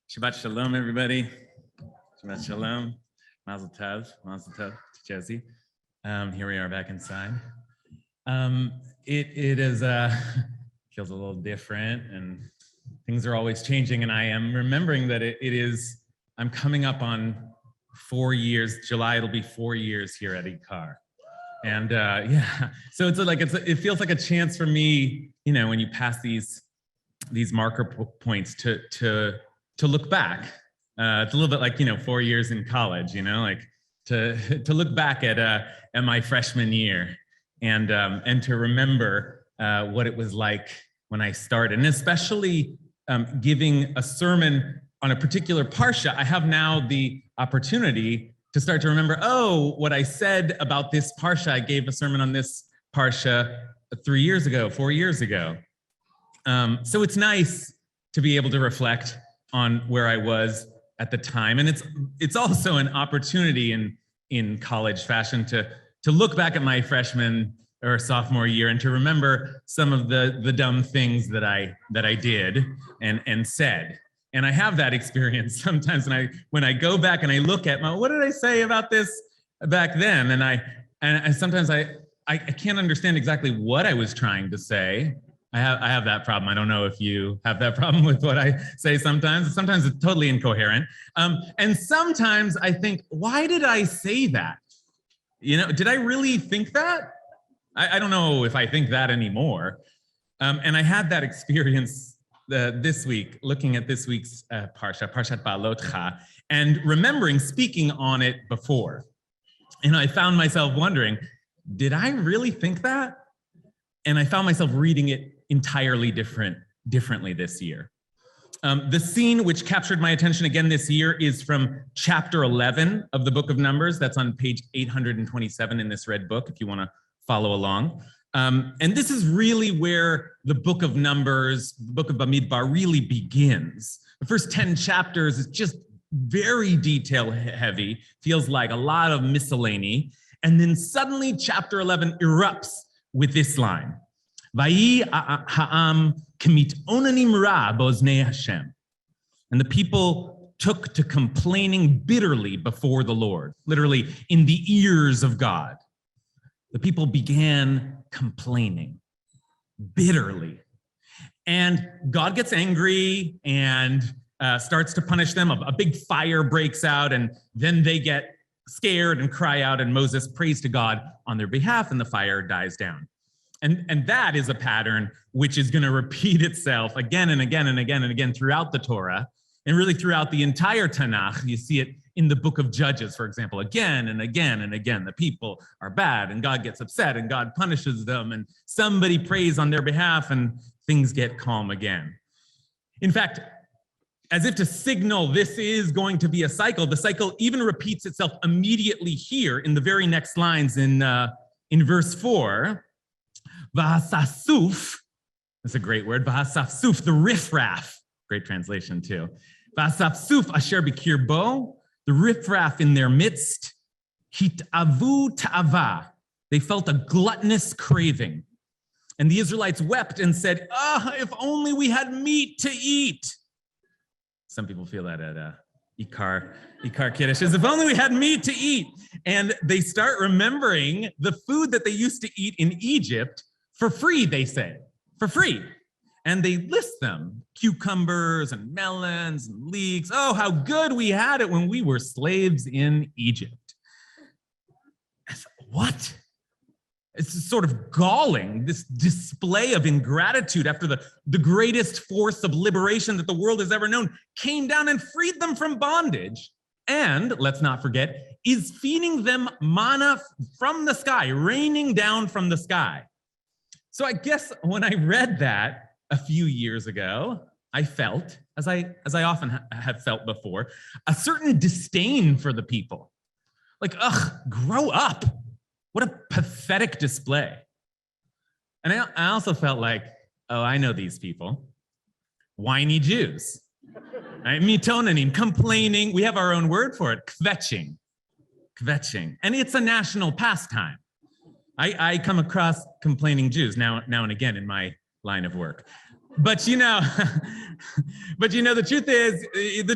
Shabbat Shalom, everybody. Shabbat Shalom. Mazel Tov. Mazel Tov to Josie. Here we are back inside. It is feels a little different, and things are always changing. And I am remembering that I'm coming up on 4 years. July, it'll be 4 years here at Ikar. And so it feels like a chance for me, when you pass these marker points to look back. It's a little bit like 4 years in college, like to look back at my freshman year and to remember what it was like when I started, and especially giving a sermon on a particular parsha. I have now the opportunity to start to remember, what I said about this parsha. I gave a sermon on this parsha 4 years ago. So it's nice to be able to reflect on where I was at the time. And it's also an opportunity in college fashion to look back at my freshman or sophomore year and to remember some of the dumb things that I did and said. And I have that experience sometimes when I go back and I look at what did I say about this back then? And sometimes I can't understand exactly what I was trying to say. I have that problem. I don't know if you have that problem with what I say sometimes. Sometimes it's totally incoherent. And sometimes I think, why did I say that? Did I really think that? I don't know if I think that anymore. And I had that experience this week, looking at this week's Parshat Baalotcha, and remembering speaking on it before. And I found myself wondering, did I really think that? And I found myself reading it entirely differently this year. The scene which captured my attention again this year is from chapter 11 of the book of Numbers. That's on page 827 in this red book, if you want to follow along. And this is really where the book of Numbers, the book of Bamidbar, really begins. The first 10 chapters is just very detail heavy, feels like a lot of miscellany. And then suddenly chapter 11 erupts with this line. Vayi ha'am k'mit onanim ra bo'znei Hashem. And the people took to complaining bitterly before the Lord, literally in the ears of God. The people began complaining bitterly. And God gets angry and starts to punish them. A big fire breaks out, and then they get scared and cry out, and Moses prays to God on their behalf, and the fire dies down. And that is a pattern which is going to repeat itself again and again and again and again throughout the Torah, and really throughout the entire Tanakh. You see it in the book of Judges, for example, again and again and again. The people are bad, and God gets upset, and God punishes them, and somebody prays on their behalf, and things get calm again. In fact, as if to signal this is going to be a cycle, the cycle even repeats itself immediately here in the very next lines in verse 4. V'hasafsuf, that's a great word, v'hasafsuf, the riffraff, great translation too. V'hasafsuf asher b'kirbo, the riffraff in their midst, hitavu ta'ava, they felt a gluttonous craving. And the Israelites wept and said, if only we had meat to eat. Some people feel that at Ikar Kiddush, is if only we had meat to eat. And they start remembering the food that they used to eat in Egypt for free, they say, for free. And they list them, cucumbers and melons and leeks. Oh, how good we had it when we were slaves in Egypt. What? It's sort of galling, this display of ingratitude after the greatest force of liberation that the world has ever known came down and freed them from bondage. And, let's not forget, is feeding them manna from the sky, raining down from the sky. So I guess when I read that a few years ago, I felt, as I often have felt before, a certain disdain for the people. Like, grow up. What a pathetic display. And I also felt like, I know these people. Whiny Jews. Right? Mitonanim, complaining. We have our own word for it, kvetching. Kvetching. And it's a national pastime. I come across complaining Jews now and again in my line of work. But the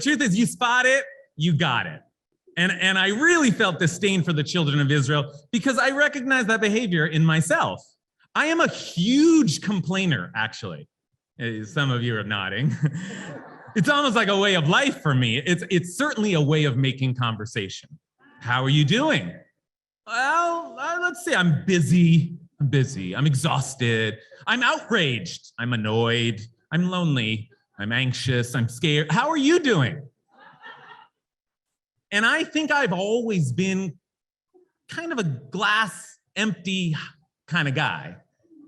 truth is you spot it, you got it. And I really felt disdain for the children of Israel because I recognize that behavior in myself. I am a huge complainer, actually. Some of you are nodding. It's almost like a way of life for me. It's certainly a way of making conversation. How are you doing? Well, let's see. I'm busy. I'm exhausted. I'm outraged. I'm annoyed. I'm lonely. I'm anxious. I'm scared. How are you doing? And I think I've always been kind of a glass empty kind of guy.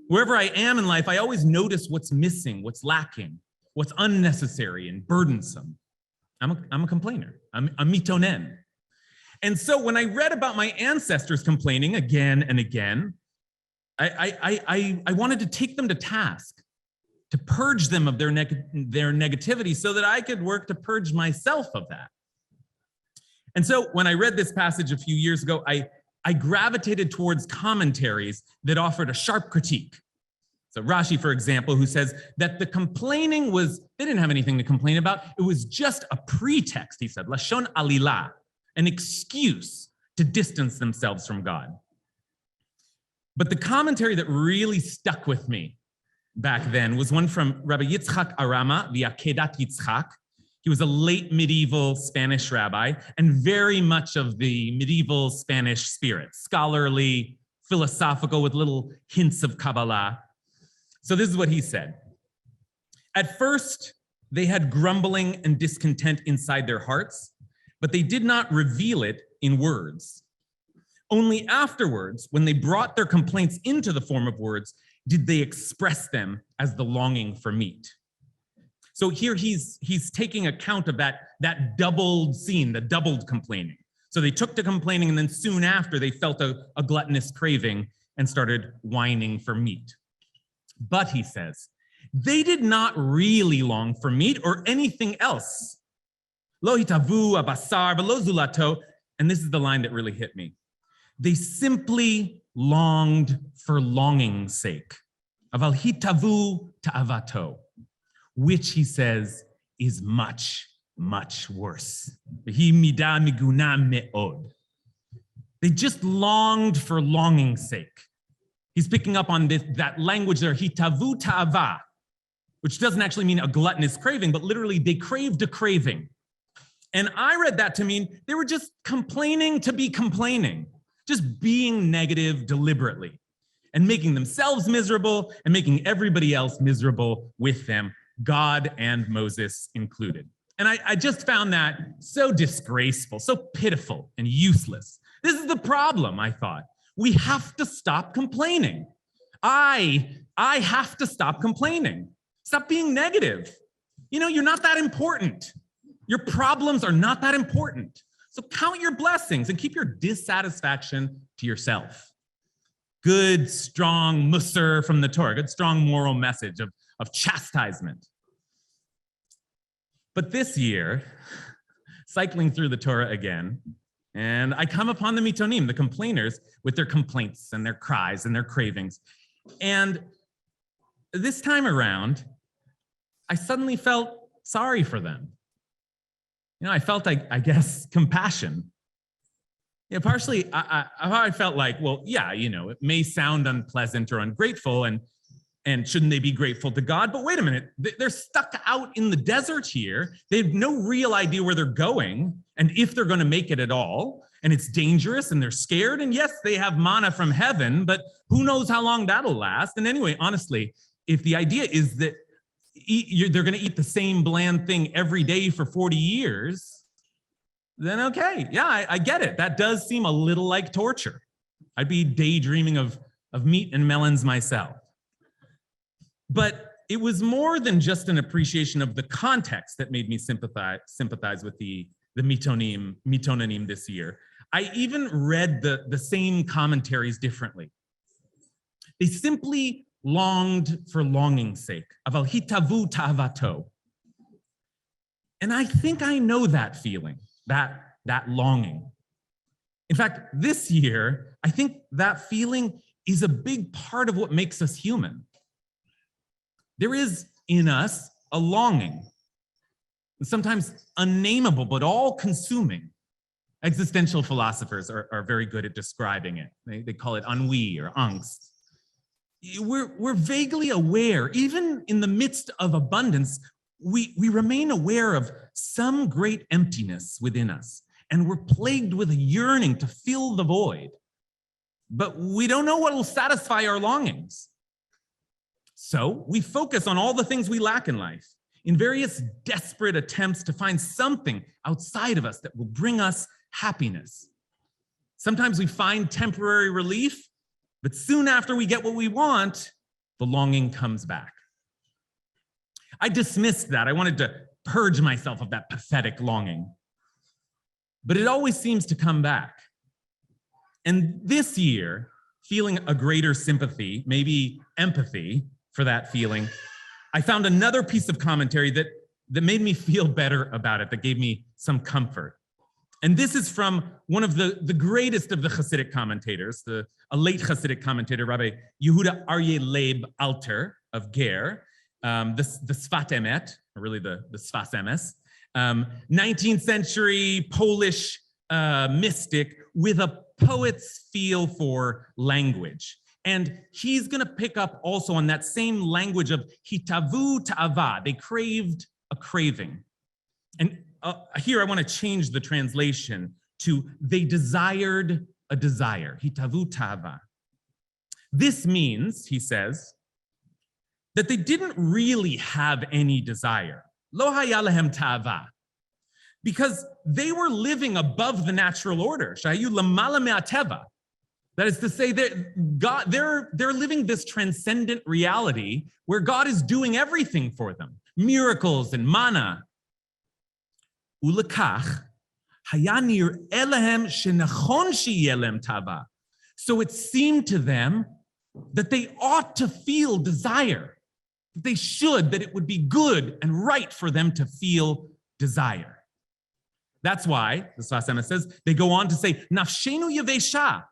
Wherever I am in life, I always notice what's missing, what's lacking, what's unnecessary and burdensome. I'm a complainer. I'm a mitonen. And so when I read about my ancestors complaining again and again, I wanted to take them to task, to purge them of their negativity so that I could work to purge myself of that. And so when I read this passage a few years ago, I gravitated towards commentaries that offered a sharp critique. So Rashi, for example, who says that the complaining they didn't have anything to complain about. It was just a pretext, he said, lashon alilah, an excuse to distance themselves from God. But the commentary that really stuck with me back then was one from Rabbi Yitzchak Arama, the Akedat Yitzchak. He was a late medieval Spanish rabbi and very much of the medieval Spanish spirit, scholarly, philosophical with little hints of Kabbalah. So this is what he said. At first, they had grumbling and discontent inside their hearts, but they did not reveal it in words. Only afterwards, when they brought their complaints into the form of words, did they express them as the longing for meat. So here he's taking account of that doubled scene, the doubled complaining. So they took to complaining, and then soon after they felt a gluttonous craving and started whining for meat. But he says, they did not really long for meat or anything else. Lo hitavu abasar v'lo zulato, and this is the line that really hit me. They simply longed for longing's sake. Aval hitavu ta'avato, which he says is much, much worse. They just longed for longing's sake. He's picking up on that language there, hitavu ta'ava, which doesn't actually mean a gluttonous craving, but literally they craved a craving. And I read that to mean they were just complaining to be complaining, just being negative deliberately and making themselves miserable and making everybody else miserable with them, God and Moses included. And I just found that so disgraceful, so pitiful and useless. This is the problem, I thought. We have to stop complaining. I have to stop complaining. Stop being negative. You're not that important. Your problems are not that important. So count your blessings and keep your dissatisfaction to yourself. Good, strong musar from the Torah, good, strong moral message of chastisement. But this year, cycling through the Torah again, and I come upon the mitonim, the complainers, with their complaints and their cries and their cravings. And this time around, I suddenly felt sorry for them. I felt, I guess, compassion. Partially, I felt like, well, yeah, it may sound unpleasant or ungrateful, and shouldn't they be grateful to God? But wait a minute, they're stuck out in the desert here. They have no real idea where they're going and if they're going to make it at all. And it's dangerous and they're scared. And yes, they have manna from heaven, but who knows how long that'll last. And anyway, honestly, if the idea is that they're going to eat the same bland thing every day for 40 years, then okay, yeah, I get it. That does seem a little like torture. I'd be daydreaming of meat and melons myself. But it was more than just an appreciation of the context that made me sympathize with the mitonim this year. I even read the same commentaries differently. They simply longed for longing's sake. Aval hitavu ta'avato. And I think I know that feeling, that longing. In fact, this year, I think that feeling is a big part of what makes us human. There is in us a longing, sometimes unnameable, but all-consuming. Existential philosophers are very good at describing it. They call it ennui or angst. We're vaguely aware, even in the midst of abundance, we remain aware of some great emptiness within us, and we're plagued with a yearning to fill the void. But we don't know what will satisfy our longings. So we focus on all the things we lack in life, in various desperate attempts to find something outside of us that will bring us happiness. Sometimes we find temporary relief, but soon after we get what we want, the longing comes back. I dismissed that. I wanted to purge myself of that pathetic longing. But it always seems to come back. And this year, feeling a greater sympathy, maybe empathy for that feeling, I found another piece of commentary that made me feel better about it, that gave me some comfort. And this is from one of the greatest of the Hasidic commentators, a late Hasidic commentator, Rabbi Yehuda Aryeh Leib Alter of Ger, the Sfat Emet, or really the Sfas Emes, 19th century Polish mystic with a poet's feel for language. And he's going to pick up also on that same language of hitavu ta'ava. They craved a craving. And here I want to change the translation to they desired a desire, hitavu ta'ava. This means, he says, that they didn't really have any desire. Lo haya lahem ta'ava. Because they were living above the natural order. Shayu lamala me'ateva. That is to say, they're living this transcendent reality where God is doing everything for them. Miracles and manna. Ulekach, hayanir elahem shenachon sheyelem tava. So it seemed to them that they ought to feel desire. That they should, that it would be good and right for them to feel desire. That's why, the Sfas Emes says, they go on to say, nafshenu yavesha.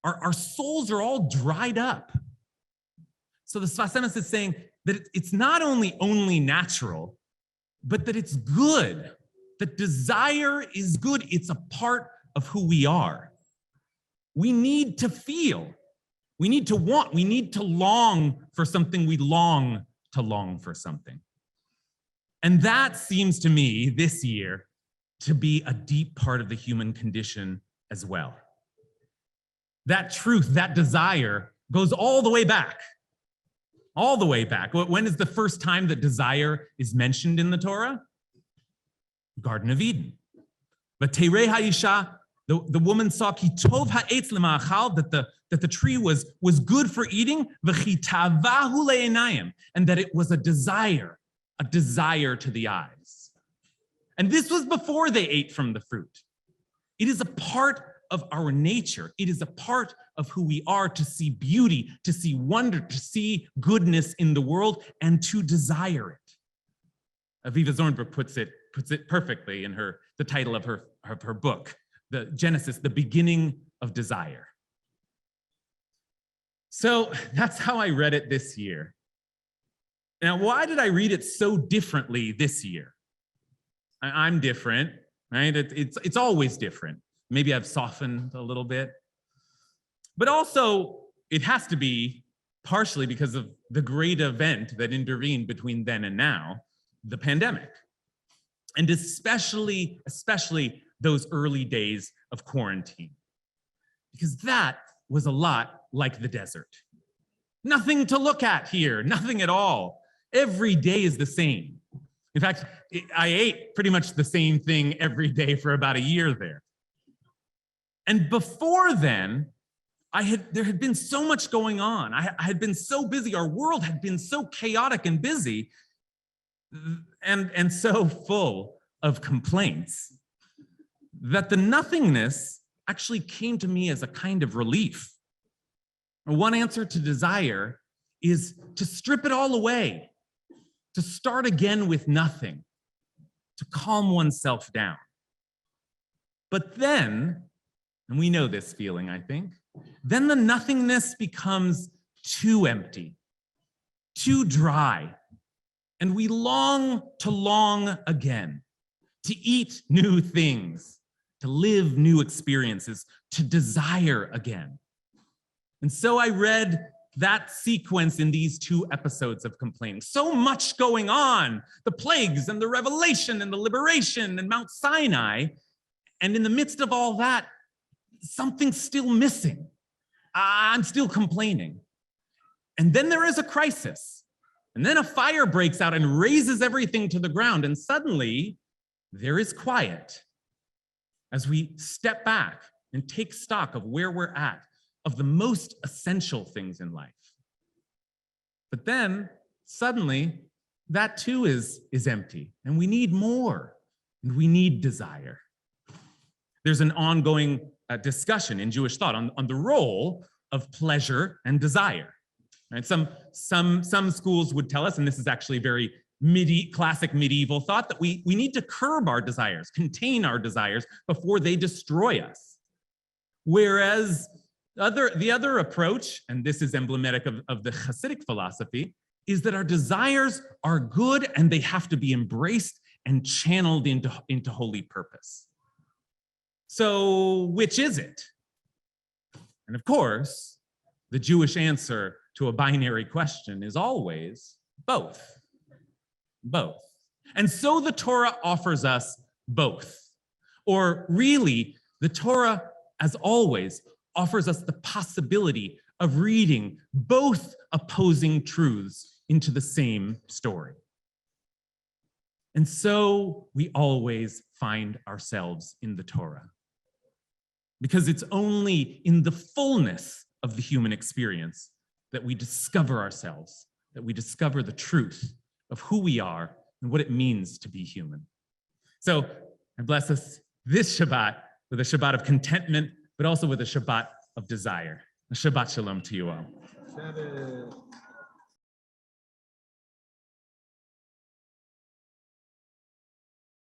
Our souls are all dried up. So the Sfas Emes is saying that it's not only natural, but that it's good. That desire is good. It's a part of who we are. We need to feel. We need to want. We need to long for something. We long to long for something. And that seems to me this year to be a deep part of the human condition as well. That truth, that desire goes all the way back. All the way back. When is the first time that desire is mentioned in the Torah? Garden of Eden. But Terei Ha'isha, the woman saw ki tov ha'etz lema'achal, that the tree was good for eating, v'chi tavahu le'enayim, and that it was a desire to the eyes. And this was before they ate from the fruit. It is a part of our nature. It is a part of who we are to see beauty, to see wonder, to see goodness in the world, and to desire it. Aviva Zornberg puts it perfectly in the title of her book, the Genesis, the beginning of desire. So that's how I read it this year. Now, why did I read it so differently this year? I'm different, right? It's always different. Maybe I've softened a little bit. But also, it has to be partially because of the great event that intervened between then and now, the pandemic. And especially those early days of quarantine. Because that was a lot like the desert. Nothing to look at here, nothing at all. Every day is the same. In fact, I ate pretty much the same thing every day for about a year there. And before then, there had been so much going on. I had been so busy. Our world had been so chaotic and busy and so full of complaints that the nothingness actually came to me as a kind of relief. One answer to desire is to strip it all away, to start again with nothing, to calm oneself down. But then, and we know this feeling, I think, then the nothingness becomes too empty, too dry, And we long again, to eat new things, to live new experiences, to desire again. And so I read that sequence in these 2 episodes of complaining. So much going on, the plagues and the revelation and the liberation and Mount Sinai. And in the midst of all that, something's still missing. I'm still complaining. And then there is a crisis. And then a fire breaks out and razes everything to the ground. And suddenly there is quiet as we step back and take stock of where we're at, of the most essential things in life. But then suddenly that too is empty, and we need more, and we need desire. There's an ongoing discussion in Jewish thought on the role of pleasure and desire. Right? Some schools would tell us, and this is actually very classic medieval thought, that we need to curb our desires, contain our desires before they destroy us. Whereas the other approach, and this is emblematic of the Hasidic philosophy, is that our desires are good and they have to be embraced and channeled into holy purpose. So which is it? And of course, the Jewish answer to a binary question is always both. Both. And so the Torah offers us both. Or really, the Torah, as always, offers us the possibility of reading both opposing truths into the same story. And so we always find ourselves in the Torah, because it's only in the fullness of the human experience that we discover ourselves, that we discover the truth of who we are and what it means to be human. So I bless us this Shabbat with a Shabbat of contentment, but also with a Shabbat of desire. A Shabbat shalom to you all. Shabbat.